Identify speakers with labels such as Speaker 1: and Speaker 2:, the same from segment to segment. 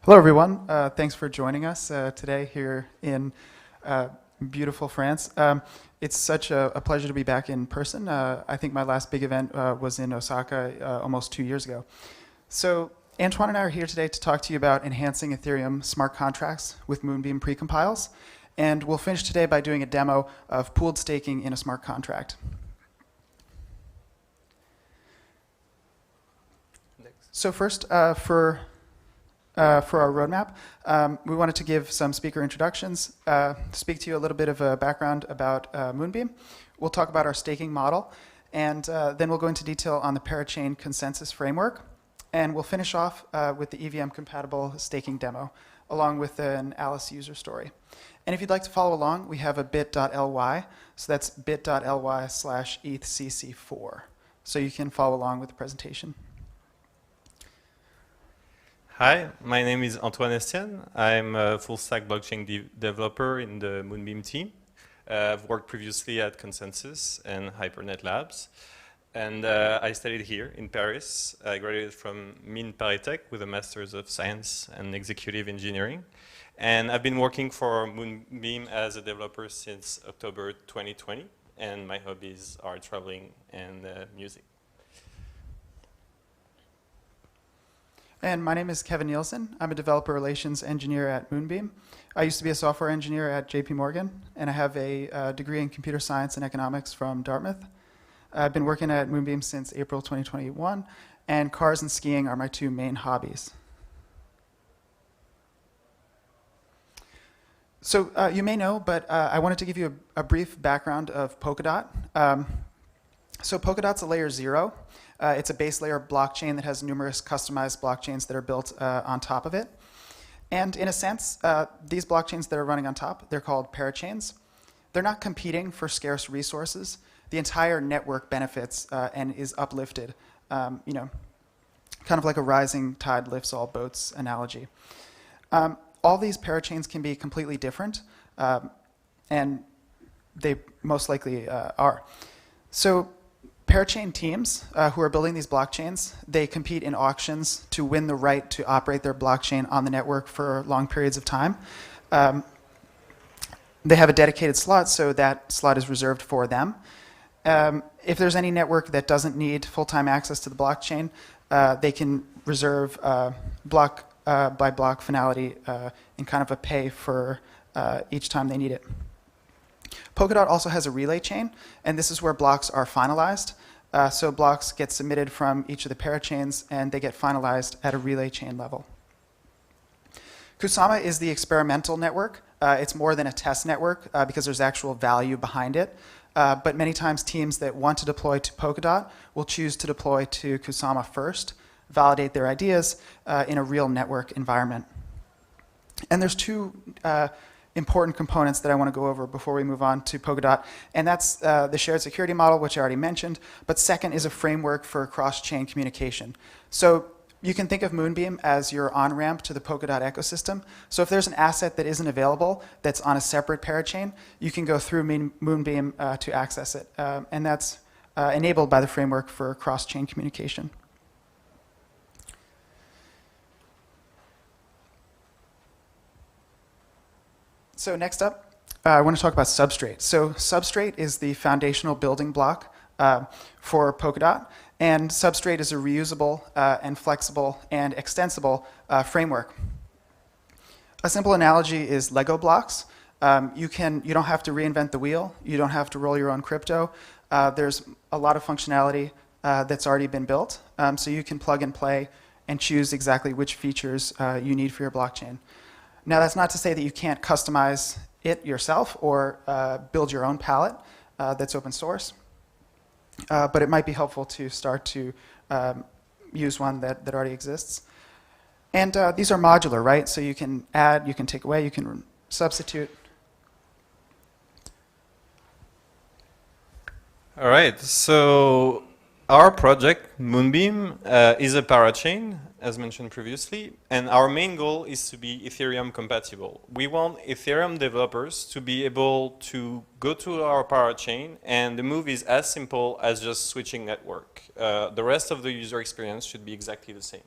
Speaker 1: Hello, everyone. Thanks for joining us today here in beautiful France. It's such a pleasure to be back in person. I think my last big event was in Osaka almost 2 years ago. So Antoine and I are here today to talk to you about enhancing Ethereum smart contracts with Moonbeam Precompiles. And we'll finish today by doing a demo of pooled staking in a smart contract. So first, for our roadmap, we wanted to give some speaker introductions, speak to you a little bit of a background about Moonbeam. We'll talk about our staking model, and then we'll go into detail on the Parachain consensus framework, and we'll finish off with the EVM-compatible staking demo, along with an Alice user story. And if you'd like to follow along, we have a bit.ly, so that's bit.ly/ethcc4, so you can follow along with the presentation.
Speaker 2: Hi, my name is Antoine Estienne. I'm a full-stack blockchain developer in the Moonbeam team. I've worked previously at Consensus and Hypernet Labs. And I studied here in Paris. I graduated from Mines Paris with a Master's of Science and Executive Engineering. And I've been working for Moonbeam as a developer since October 2020. And my hobbies are traveling and music.
Speaker 1: And my name is Kevin Neilson. I'm a developer relations engineer at Moonbeam. I used to be a software engineer at JP Morgan, and I have a degree in computer science and economics from Dartmouth. I've been working at Moonbeam since April 2021, and cars and skiing are my two main hobbies. So you may know, but I wanted to give you a brief background of Polkadot. So Polkadot's a layer 0. It's a base layer blockchain that has numerous customized blockchains that are built on top of it. And in a sense, these blockchains that are running on top, they're called parachains. They're not competing for scarce resources. The entire network benefits and is uplifted, kind of like a rising tide lifts all boats analogy. All these parachains can be completely different, and they most likely are. So Parachain teams who are building these blockchains, they compete in auctions to win the right to operate their blockchain on the network for long periods of time. They have a dedicated slot, so that slot is reserved for them. If there's any network that doesn't need full-time access to the blockchain, they can reserve block by block finality in kind of a pay for each time they need it. Polkadot also has a relay chain, and this is where blocks are finalized. So blocks get submitted from each of the parachains, and they get finalized at a relay chain level. Kusama is the experimental network. It's more than a test network because there's actual value behind it. But many times teams that want to deploy to Polkadot will choose to deploy to Kusama first, validate their ideas in a real network environment. And there's two important components that I want to go over before we move on to Polkadot, and that's the shared security model, which I already mentioned, but second is a framework for cross-chain communication. So you can think of Moonbeam as your on-ramp to the Polkadot ecosystem. So if there's an asset that isn't available that's on a separate parachain, you can go through Moonbeam to access it, and that's enabled by the framework for cross-chain communication. So next up, I want to talk about Substrate. So Substrate is the foundational building block for Polkadot, and Substrate is a reusable and flexible and extensible framework. A simple analogy is Lego blocks. You don't have to reinvent the wheel. You don't have to roll your own crypto. There's a lot of functionality that's already been built, so you can plug and play and choose exactly which features you need for your blockchain. Now, that's not to say that you can't customize it yourself or build your own palette that's open source, but it might be helpful to start to use one that already exists. And these are modular, right? So you can add, you can take away, you can substitute.
Speaker 2: All right, so our project, Moonbeam, is a parachain, as mentioned previously, and our main goal is to be Ethereum compatible. We want Ethereum developers to be able to go to our parachain, and the move is as simple as just switching network. The rest of the user experience should be exactly the same.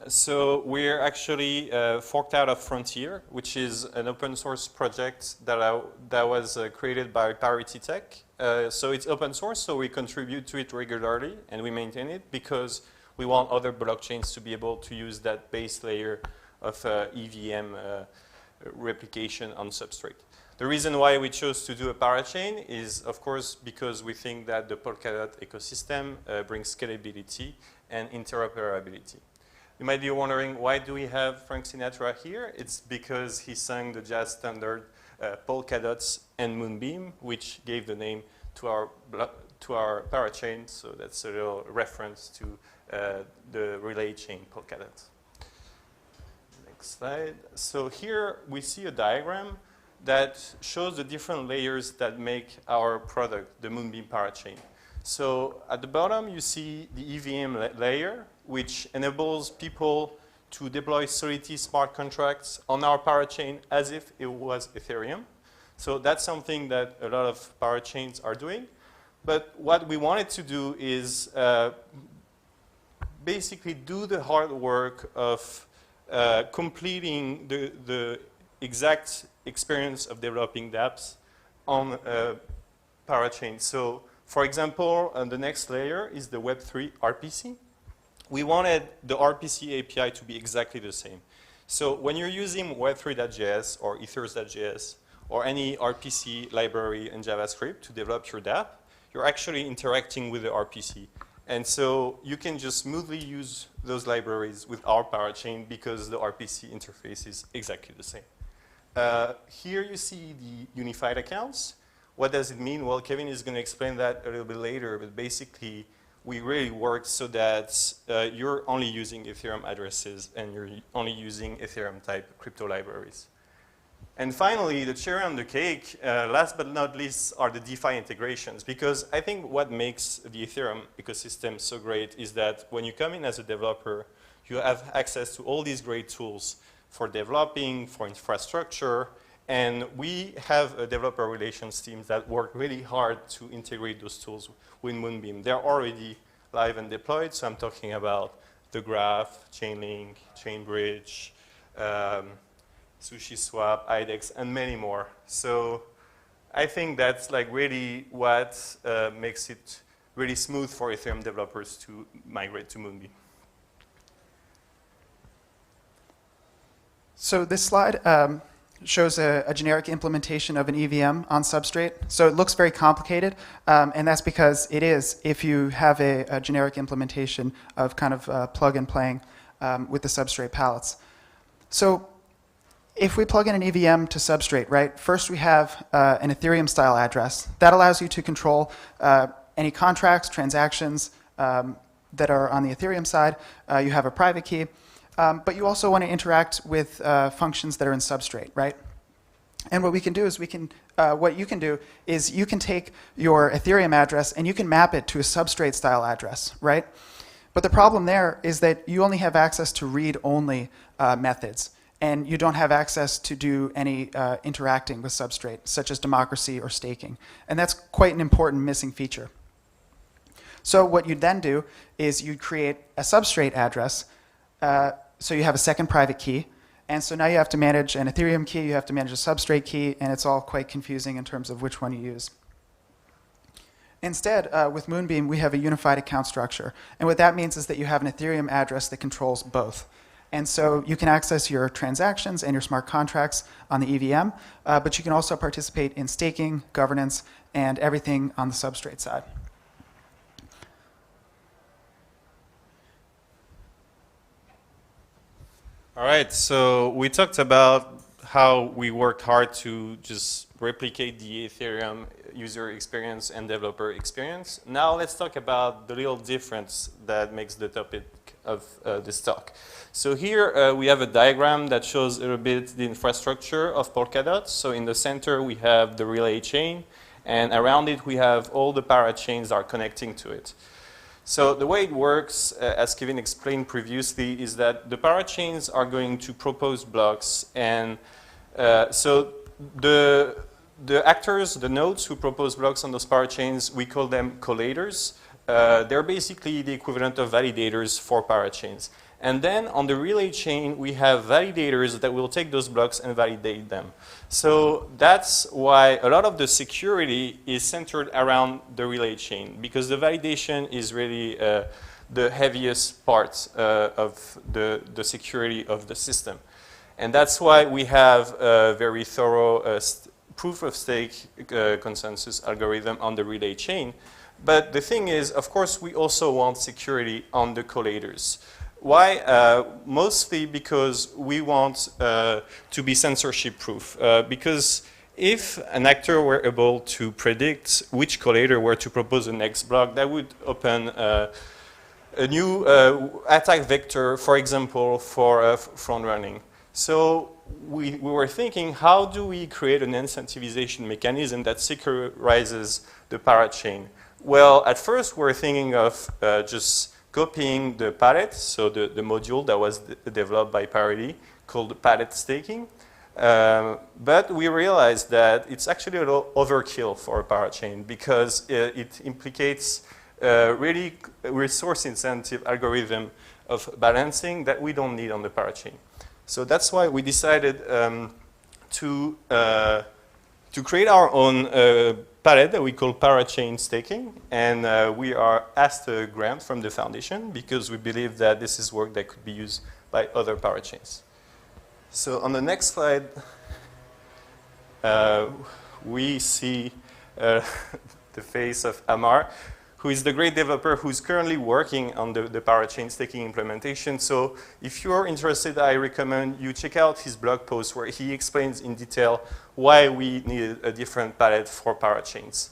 Speaker 2: So we're actually forked out of Frontier, which is an open source project that was created by Parity Tech. So it's open source, so we contribute to it regularly and we maintain it because we want other blockchains to be able to use that base layer of EVM replication on Substrate. The reason why we chose to do a parachain is, of course, because we think that the Polkadot ecosystem brings scalability and interoperability. You might be wondering, why do we have Frank Sinatra here? It's because he sang the jazz standard Polkadots and Moonbeam, which gave the name to our parachain. So that's a little reference to the relay chain Polkadot. Next slide. So here we see a diagram that shows the different layers that make our product, the Moonbeam Parachain. So at the bottom, you see the EVM layer, which enables people to deploy Solidity smart contracts on our parachain as if it was Ethereum. So that's something that a lot of parachains are doing. But what we wanted to do is basically do the hard work of completing the exact experience of developing dApps on a parachain. So, for example, the next layer is the Web3 RPC. We wanted the RPC API to be exactly the same. So when you're using Web3.js or Ethers.js or any RPC library in JavaScript to develop your dApp, you're actually interacting with the RPC. And so you can just smoothly use those libraries with our parachain because the RPC interface is exactly the same. Here you see the unified accounts. What does it mean? Well, Kevin is going to explain that a little bit later, but basically we really worked so that you're only using Ethereum addresses and you're only using Ethereum type crypto libraries. And finally, the cherry on the cake, last but not least, are the DeFi integrations. Because I think what makes the Ethereum ecosystem so great is that when you come in as a developer, you have access to all these great tools for developing, for infrastructure, and we have a developer relations team that work really hard to integrate those tools with Moonbeam. They're already live and deployed, so I'm talking about the Graph, Chainlink, Chainbridge, SushiSwap, IDEX, and many more. So I think that's like really what makes it really smooth for Ethereum developers to migrate to Moonbeam.
Speaker 1: So this slide shows a generic implementation of an EVM on Substrate. So it looks very complicated, and that's because it is if you have a generic implementation of kind of plug and playing with the Substrate palettes. So if we plug in an EVM to Substrate, right, first we have an Ethereum style address. That allows you to control any contracts, transactions that are on the Ethereum side. You have a private key. But you also want to interact with functions that are in Substrate, right? And what we can do is what you can do is you can take your Ethereum address and you can map it to a Substrate style address, right? But the problem there is that you only have access to read-only methods, and you don't have access to do any interacting with Substrate, such as democracy or staking. And that's quite an important missing feature. So what you'd then do is you'd create a Substrate address. So you have a second private key, and so now you have to manage an Ethereum key, you have to manage a Substrate key, and it's all quite confusing in terms of which one you use. Instead, with Moonbeam, we have a unified account structure, and what that means is that you have an Ethereum address that controls both. And so you can access your transactions and your smart contracts on the EVM, but you can also participate in staking, governance, and everything on the Substrate side.
Speaker 2: All right, so we talked about how we worked hard to just replicate the Ethereum user experience and developer experience. Now let's talk about the little difference that makes the topic of this talk. So here we have a diagram that shows a little bit the infrastructure of Polkadot. So in the center we have the relay chain, and around it we have all the parachains that are connecting to it. So the way it works, as Kevin explained previously, is that the parachains are going to propose blocks, and so the actors, the nodes who propose blocks on those parachains, we call them collators. They're basically the equivalent of validators for parachains. And then on the relay chain, we have validators that will take those blocks and validate them. So that's why a lot of the security is centered around the relay chain, because the validation is really the heaviest part of the security of the system. And that's why we have a very thorough proof of stake consensus algorithm on the relay chain. But the thing is, of course, we also want security on the collators. Why? Mostly because we want to be censorship proof. Because if an actor were able to predict which collator were to propose the next block, that would open a new attack vector, for example, for front running. So we were thinking, how do we create an incentivization mechanism that securizes the parachain? Well, at first, we're thinking of just copying the palette, so the module that was developed by Parity called palette staking. But we realized that it's actually a little overkill for a parachain because it implicates really resource incentive algorithm of balancing that we don't need on the parachain. So that's why we decided to create our own palette that we call Parachain Staking, and we are asked a grant from the foundation because we believe that this is work that could be used by other parachains. So on the next slide, we see the face of Amar, who is the great developer who's currently working on the Parachain Staking implementation. So if you're interested, I recommend you check out his blog post where he explains in detail why we needed a different palette for parachains.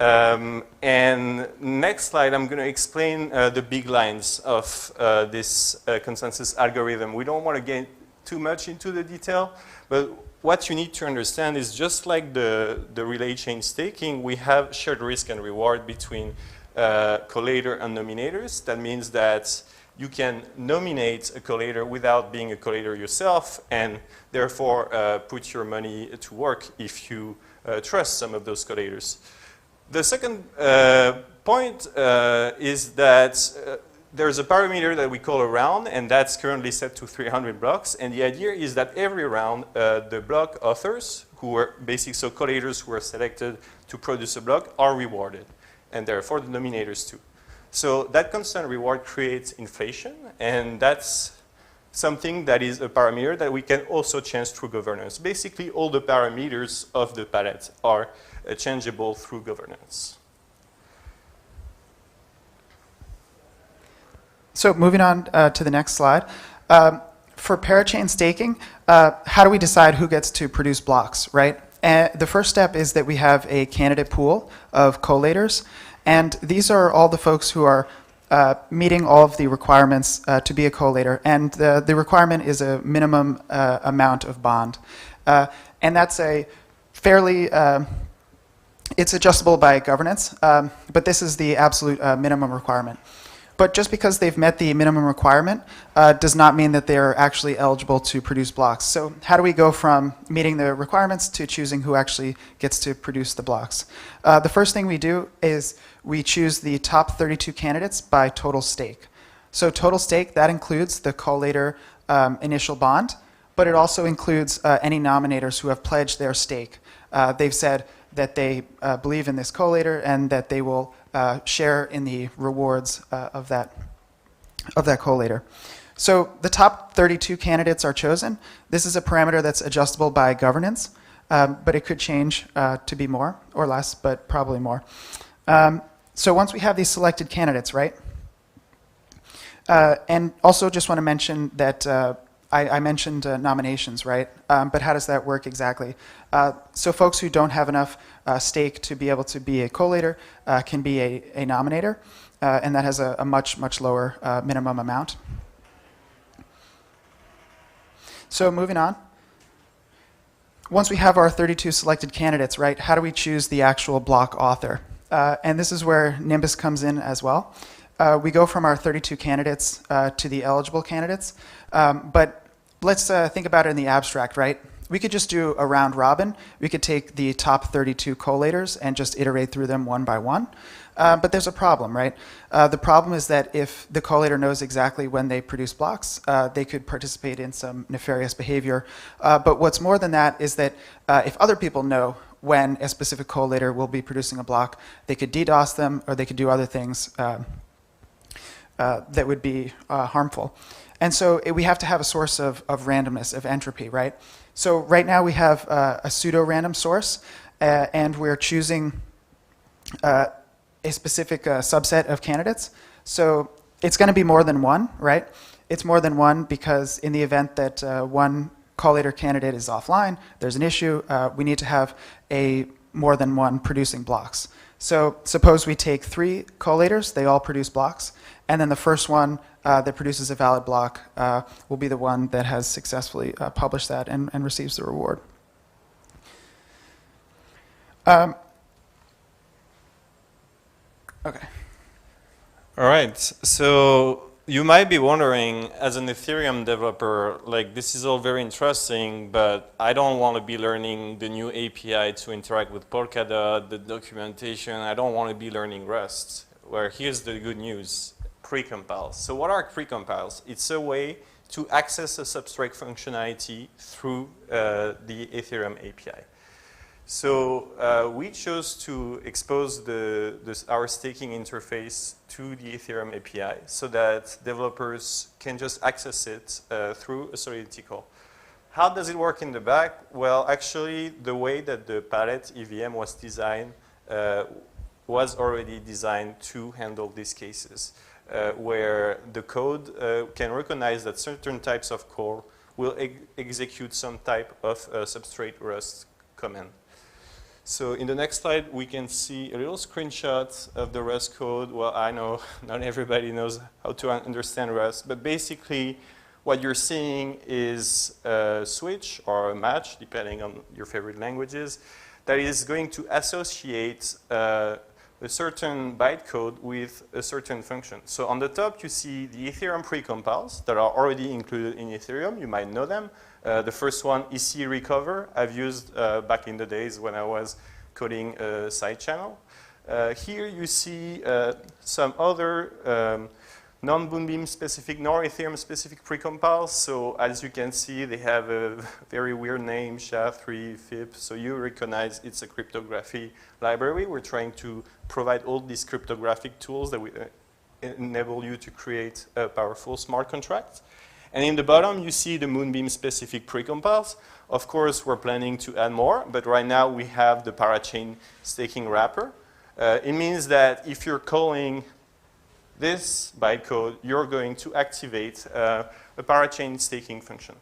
Speaker 2: And next slide, I'm going to explain the big lines of this consensus algorithm. We don't want to get too much into the detail, but what you need to understand is just like the relay chain staking, we have shared risk and reward between collator and nominators. That means that you can nominate a collator without being a collator yourself, and therefore put your money to work if you trust some of those collators. The second point is that there's a parameter that we call a round, and that's currently set to 300 blocks. And the idea is that every round, the block authors, who are basic, so collators who are selected to produce a block, are rewarded, and therefore the nominators too. So that constant reward creates inflation, and that's something that is a parameter that we can also change through governance. Basically, all the parameters of the palette are changeable through governance.
Speaker 1: So moving on to the next slide. For parachain staking, how do we decide who gets to produce blocks, right? And the first step is that we have a candidate pool of collators, and these are all the folks who are meeting all of the requirements to be a collator, and the requirement is a minimum amount of bond. And that's a fairly, it's adjustable by governance, but this is the absolute minimum requirement. But just because they've met the minimum requirement does not mean that they're actually eligible to produce blocks. So how do we go from meeting the requirements to choosing who actually gets to produce the blocks? The first thing we do is we choose the top 32 candidates by total stake. So total stake, that includes the collator initial bond, but it also includes any nominators who have pledged their stake. They've said that they believe in this collator and that they will share in the rewards of that collator. So the top 32 candidates are chosen. This is a parameter that's adjustable by governance, but it could change to be more or less, but probably more. So once we have these selected candidates, right? And also just want to mention that I mentioned nominations, right? But how does that work exactly? So folks who don't have enough stake to be able to be a collator can be a nominator, and that has a much, much lower minimum amount. So moving on. Once we have our 32 selected candidates, right, how do we choose the actual block author? And this is where Nimbus comes in as well. We go from our 32 candidates to the eligible candidates, but let's think about it in the abstract, right? we could just do a round robin. We could take the top 32 collators and just iterate through them one by one. But there's a problem, right? The problem is that if the collator knows exactly when they produce blocks, they could participate in some nefarious behavior. But what's more than that is that if other people know when a specific collator will be producing a block, they could DDoS them, or they could do other things that would be harmful. And so we have to have a source of randomness, of entropy, right? So right now we have a pseudo-random source, and we're choosing a specific subset of candidates. So it's going to be more than one, right? It's more than one because in the event that one collator candidate is offline, there's an issue, we need to have more than one producing blocks. So suppose we take 3 collators, they all produce blocks, and then the first one that produces a valid block will be the one that has successfully published that and receives the reward. Okay.
Speaker 2: All right, so you might be wondering, as an Ethereum developer, like this is all very interesting, but I don't want to be learning the new API to interact with Polkadot, the documentation. I don't want to be learning Rust. Well, here's the good news, precompiles. So what are precompiles? It's a way to access a substrate functionality through the Ethereum API. So we chose to expose our staking interface to the Ethereum API so that developers can just access it through a Solidity call. How does it work in the back? Well, actually, the way that the palette EVM was designed was already designed to handle these cases, where the code can recognize that certain types of call will execute some type of substrate Rust command. So in the next slide, we can see a little screenshot of the Rust code. Well, I know not everybody knows how to understand Rust, but basically what you're seeing is a switch or a match, depending on your favorite languages, that is going to associate a certain bytecode with a certain function. So on the top, you see the Ethereum precompiles that are already included in Ethereum. You might know them. The first one, EC Recover, I've used back in the days when I was coding a side channel. Here you see some other non-Moonbeam specific nor Ethereum specific precompiles. So as you can see, they have a very weird name, SHA-3, FIP. So you recognize it's a cryptography library. We're trying to provide all these cryptographic tools that will enable you to create a powerful smart contract. And in the bottom, you see the Moonbeam specific precompiles. Of course, we're planning to add more, but right now we have the Parachain Staking wrapper. It means that if you're calling this bytecode, you're going to activate a Parachain Staking function.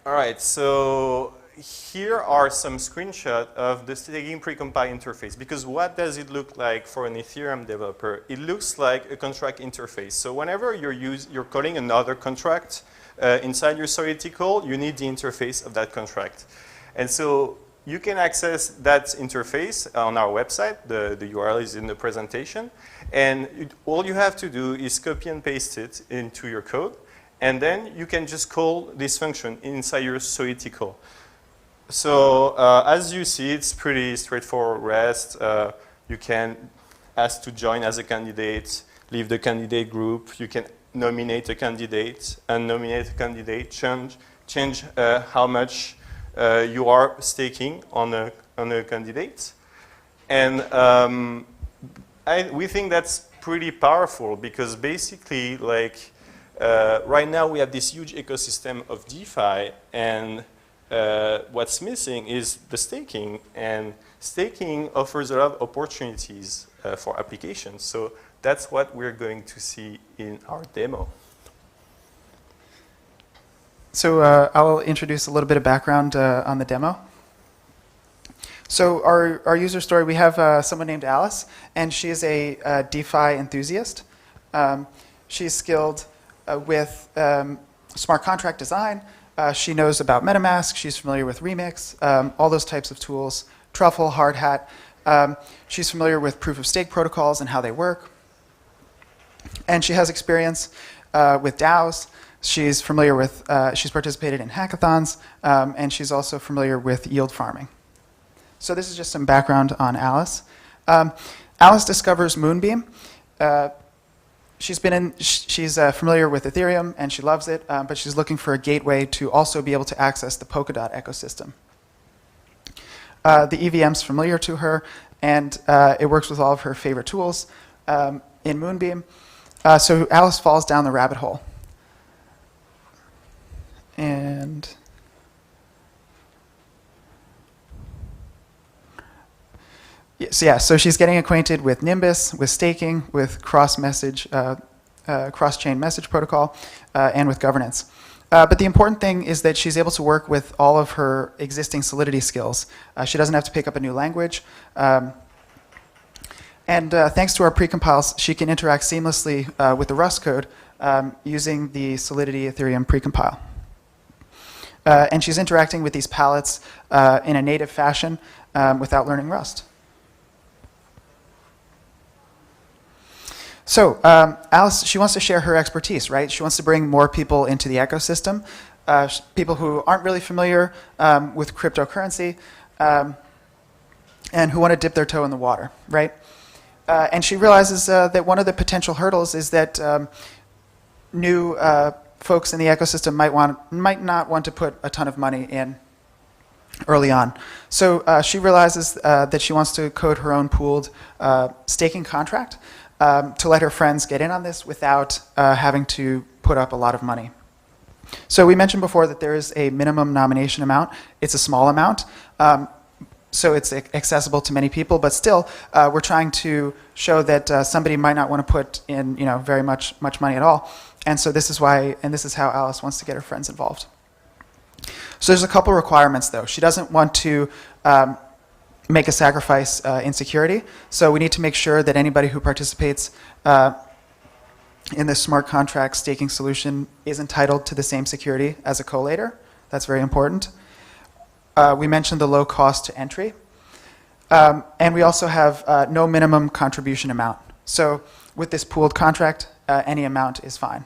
Speaker 2: All right, so here are some screenshots of the staking precompile interface, because what does it look like for an Ethereum developer? It looks like a contract interface. So whenever you're calling another contract inside your Solidity call, you need the interface of that contract. And so you can access that interface on our website. The URL is in the presentation. And all you have to do is copy and paste it into your code. And then you can just call this function inside your Solidity call. So as you see, it's pretty straightforward REST. You can ask to join as a candidate, leave the candidate group. You can nominate a candidate, unnominate a candidate, change how much you are staking on a candidate. And we think that's pretty powerful because basically, like, right now we have this huge ecosystem of DeFi, and what's missing is the staking, and staking offers a lot of opportunities for applications. So that's what we're going to see in our demo.
Speaker 1: So I'll introduce a little bit of background on the demo. So our user story, we have someone named Alice, and she is a DeFi enthusiast. She's skilled with smart contract design. She knows about MetaMask. She's familiar with Remix, all those types of tools, Truffle, Hardhat. She's familiar with proof-of-stake protocols and how they work. And she has experience with DAOs. She's familiar with, she's participated in hackathons, and she's also familiar with yield farming. So this is just some background on Alice. Alice discovers Moonbeam. She's familiar with Ethereum, and she loves it, but she's looking for a gateway to also be able to access the Polkadot ecosystem. The EVM's familiar to her, and it works with all of her favorite tools in Moonbeam. So Alice falls down the rabbit hole. And so she's getting acquainted with Nimbus, with staking, with cross-chain message protocol, and with governance. But the important thing is that she's able to work with all of her existing Solidity skills. She doesn't have to pick up a new language. And thanks to our precompiles, she can interact seamlessly with the Rust code using the Solidity Ethereum precompile. And she's interacting with these palettes in a native fashion without learning Rust. So Alice, she wants to share her expertise, right? She wants to bring more people into the ecosystem, people who aren't really familiar with cryptocurrency and who want to dip their toe in the water, right? And she realizes that one of the potential hurdles is that new folks in the ecosystem might not want to put a ton of money in early on. So she realizes that she wants to code her own pooled staking contract to let her friends get in on this without having to put up a lot of money. So we mentioned before that there is a minimum nomination amount. It's a small amount, so it's accessible to many people, but still we're trying to show that somebody might not want to put in very much money at all. And so this is why, and this is how Alice wants to get her friends involved. So there's a couple requirements though. She doesn't want to make a sacrifice in security. So we need to make sure that anybody who participates in this smart contract staking solution is entitled to the same security as a collator. That's very important. We mentioned the low cost to entry. And we also have no minimum contribution amount. So with this pooled contract, any amount is fine.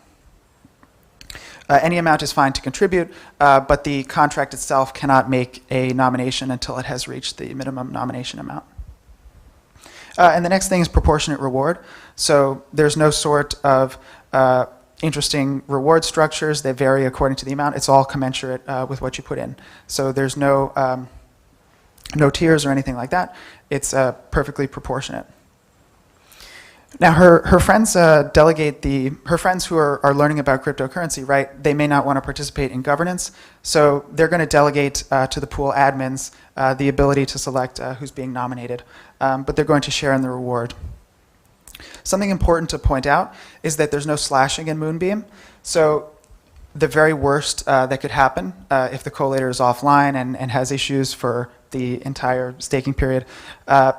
Speaker 1: Any amount is fine to contribute, but the contract itself cannot make a nomination until it has reached the minimum nomination amount. And the next thing is proportionate reward. So there's no sort of interesting reward structures that vary according to the amount. It's all commensurate with what you put in. So there's no tiers or anything like that. It's perfectly proportionate. Now, her friends delegate her friends who are learning about cryptocurrency, right? They may not want to participate in governance, so they're going to delegate to the pool admins the ability to select who's being nominated, but they're going to share in the reward. Something important to point out is that there's no slashing in Moonbeam, so the very worst that could happen if the collator is offline and has issues for the entire staking period,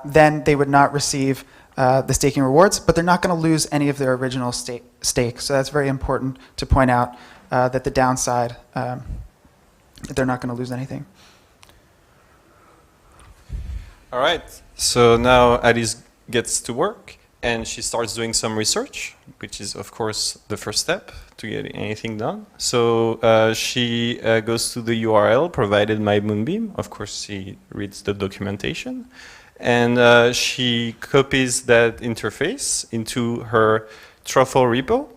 Speaker 1: then they would not receive the staking rewards, but they're not going to lose any of their original stake. So that's very important to point out that the downside, they're not going to lose anything.
Speaker 2: All right, so now Alice gets to work and she starts doing some research, which is of course the first step to get anything done. So she goes to the URL provided by Moonbeam. Of course, she reads the documentation. And she copies that interface into her Truffle repo.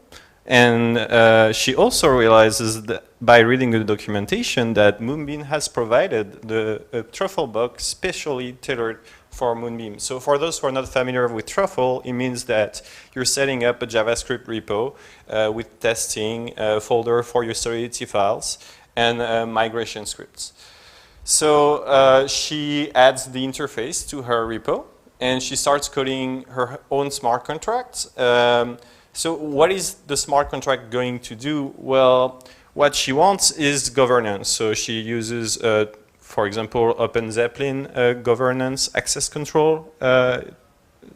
Speaker 2: And she also realizes that by reading the documentation that Moonbeam has provided the Truffle box specially tailored for Moonbeam. So for those who are not familiar with Truffle, it means that you're setting up a JavaScript repo with testing, a folder for your Solidity files, and migration scripts. So she adds the interface to her repo, and she starts coding her own smart contract. So what is the smart contract going to do? Well, what she wants is governance. So she uses, for example, OpenZeppelin governance access control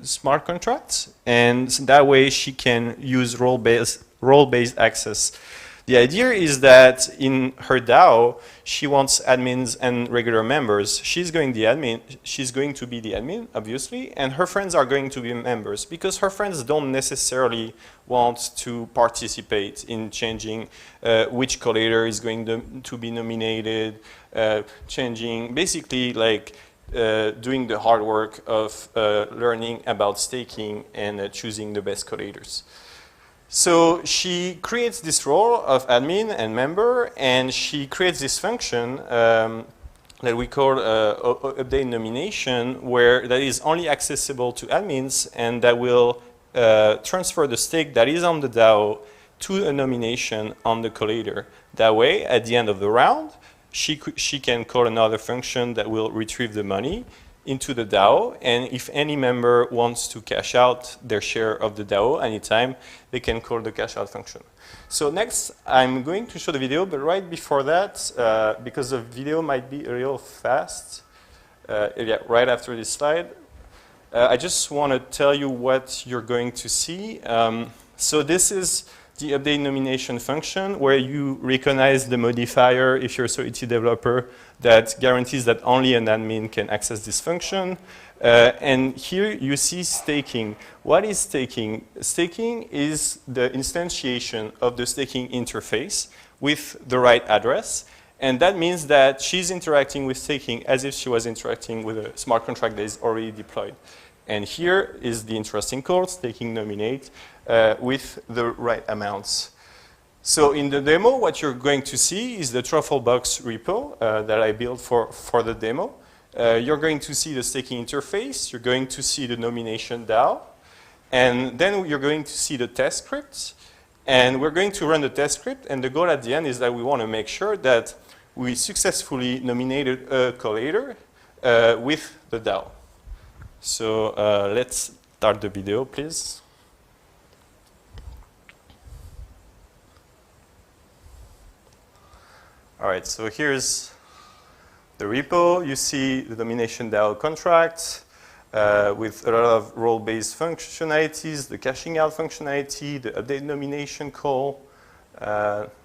Speaker 2: smart contracts, and so that way she can use role-based access The idea is that in her DAO, she wants admins and regular members. She's going to be the admin, obviously, and her friends are going to be members because her friends don't necessarily want to participate in changing which collator is going to be nominated, changing, basically like doing the hard work of learning about staking and choosing the best collators. So she creates this role of admin and member, and she creates this function that we call update nomination, where that is only accessible to admins, and that will transfer the stake that is on the DAO to a nomination on the collator. That way, at the end of the round, she can call another function that will retrieve the money into the DAO, and if any member wants to cash out their share of the DAO anytime, they can call the cash out function. So next, I'm going to show the video, but right before that, because the video might be a little fast, yeah, right after this slide, I just want to tell you what you're going to see. So this is the update nomination function, where you recognize the modifier if you're a Solidity developer that guarantees that only an admin can access this function. And here you see staking. What is staking? Staking is the instantiation of the staking interface with the right address. And that means that she's interacting with staking as if she was interacting with a smart contract that is already deployed. And here is the interesting code, staking nominate, with the right amounts. So in the demo, what you're going to see is the Trufflebox repo that I built for the demo. You're going to see the staking interface. You're going to see the nomination DAO. And then you're going to see the test scripts. And we're going to run the test script. And the goal at the end is that we want to make sure that we successfully nominated a collator with the DAO. So let's start the video, please. All right, so here's the repo. You see the nomination DAO contract with a lot of role-based functionalities, the cashing out functionality, the update nomination call.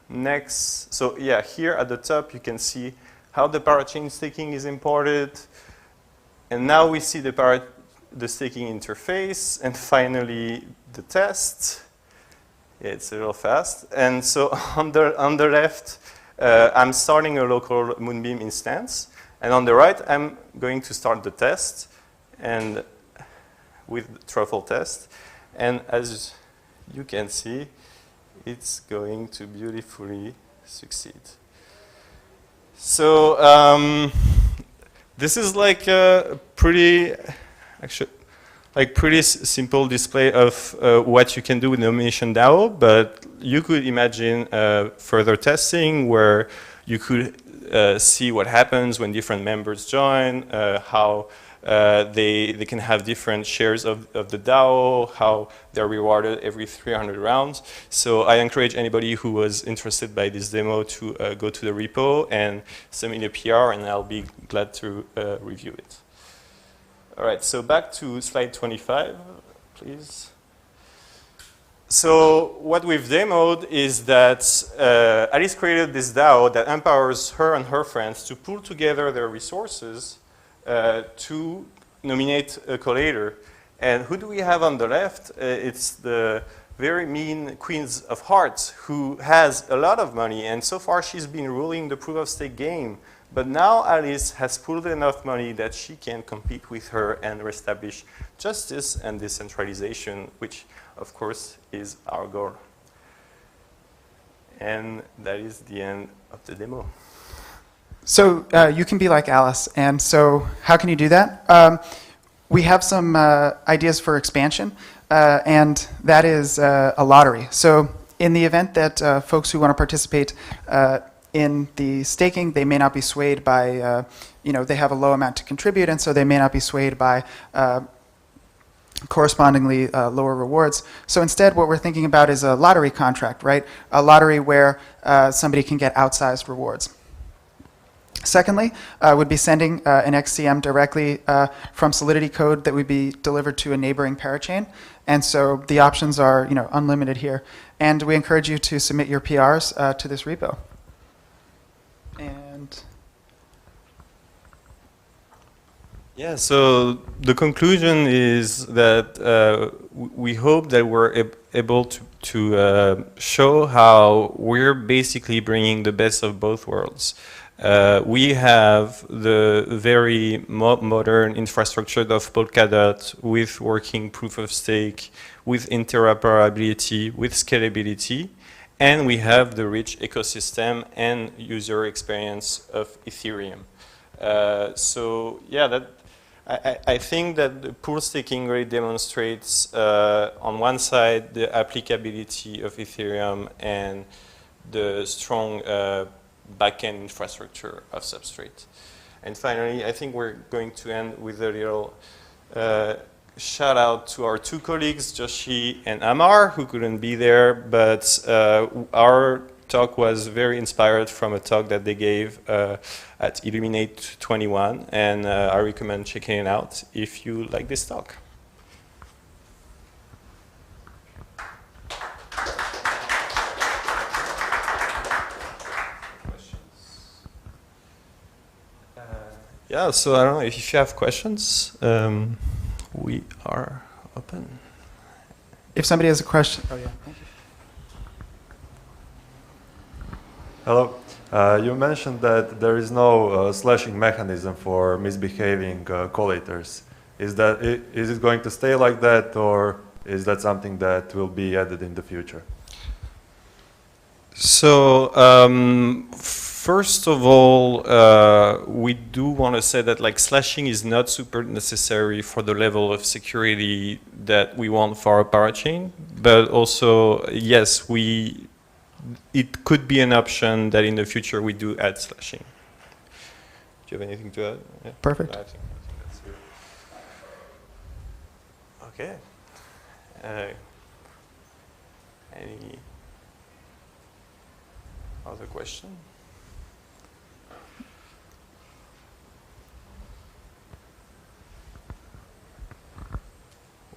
Speaker 2: Next, so yeah, here at the top you can see how the parachain staking is imported. And now we see the staking interface, and finally the test. Yeah, it's a little fast. And so on the left, I'm starting a local Moonbeam instance. And on the right, I'm going to start the test and with truffle test. And as you can see, it's going to beautifully succeed. So this is like a pretty simple display of what you can do with nomination DAO, but you could imagine further testing where you could see what happens when different members join, how they can have different shares of the DAO, how they're rewarded every 300 rounds. So I encourage anybody who was interested by this demo to go to the repo and send me a PR, and I'll be glad to review it. All right, so back to slide 25, please. So what we've demoed is that Alice created this DAO that empowers her and her friends to pool together their resources to nominate a collator. And who do we have on the left? It's the very mean Queens of Hearts, who has a lot of money, and so far she's been ruling the proof of stake game. But now Alice has pooled enough money that she can compete with her and reestablish justice and decentralization, which of course is our goal. And that is the end of the demo.
Speaker 1: So you can be like Alice, and so how can you do that? We have some ideas for expansion, and that is a lottery. So in the event that folks who want to participate in the staking, they may not be swayed by, they have a low amount to contribute, and so they may not be swayed by correspondingly lower rewards. So instead, what we're thinking about is a lottery contract, right? A lottery where somebody can get outsized rewards. Secondly, would be sending an XCM directly from Solidity code that would be delivered to a neighboring parachain. And so the options are, unlimited here. And we encourage you to submit your PRs to this repo. And
Speaker 2: yeah, so the conclusion is that we hope that we're able to show how we're basically bringing the best of both worlds. We have the very modern infrastructure of Polkadot with working proof of stake, with interoperability, with scalability, and we have the rich ecosystem and user experience of Ethereum. So yeah, I think that the pool staking really demonstrates on one side the applicability of Ethereum and the strong backend infrastructure of Substrate. And finally, I think we're going to end with a little shout out to our two colleagues, Joshi and Amar, who couldn't be there, but our talk was very inspired from a talk that they gave at Illuminate 21, and I recommend checking it out if you like this talk. Yeah, so I don't know if you have questions. We are open.
Speaker 1: if somebody has a question, oh yeah. Thank you.
Speaker 3: Hello. You mentioned that there is no slashing mechanism for misbehaving collators. Is it going to stay like that, or is that something that will be added in the future?
Speaker 2: So first of all, we do want to say that slashing is not super necessary for the level of security that we want for our parachain, but also yes, it could be an option that in the future we do add slashing. Do you have anything to add? Yeah?
Speaker 1: Perfect.
Speaker 2: I think that's it. Okay. Any other question?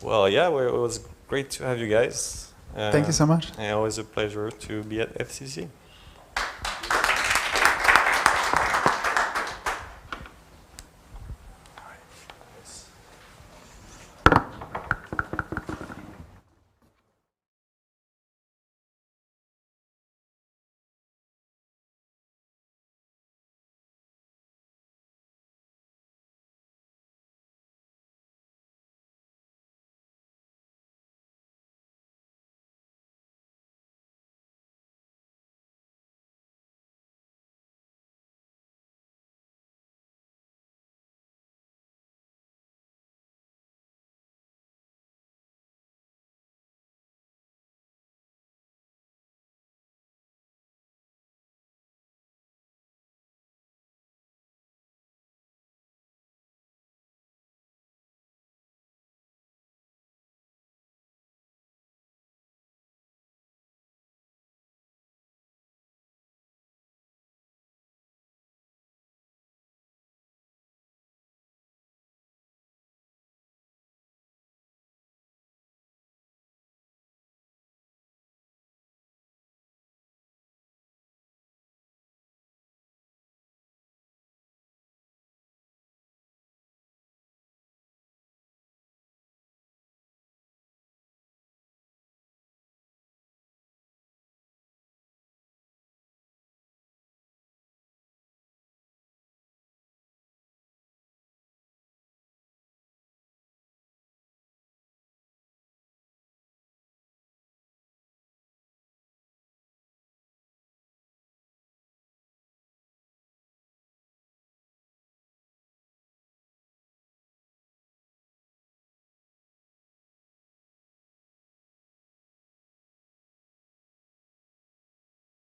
Speaker 2: Well, yeah, it was great to have you guys.
Speaker 1: Thank you so much.
Speaker 2: And always a pleasure to be at FCC.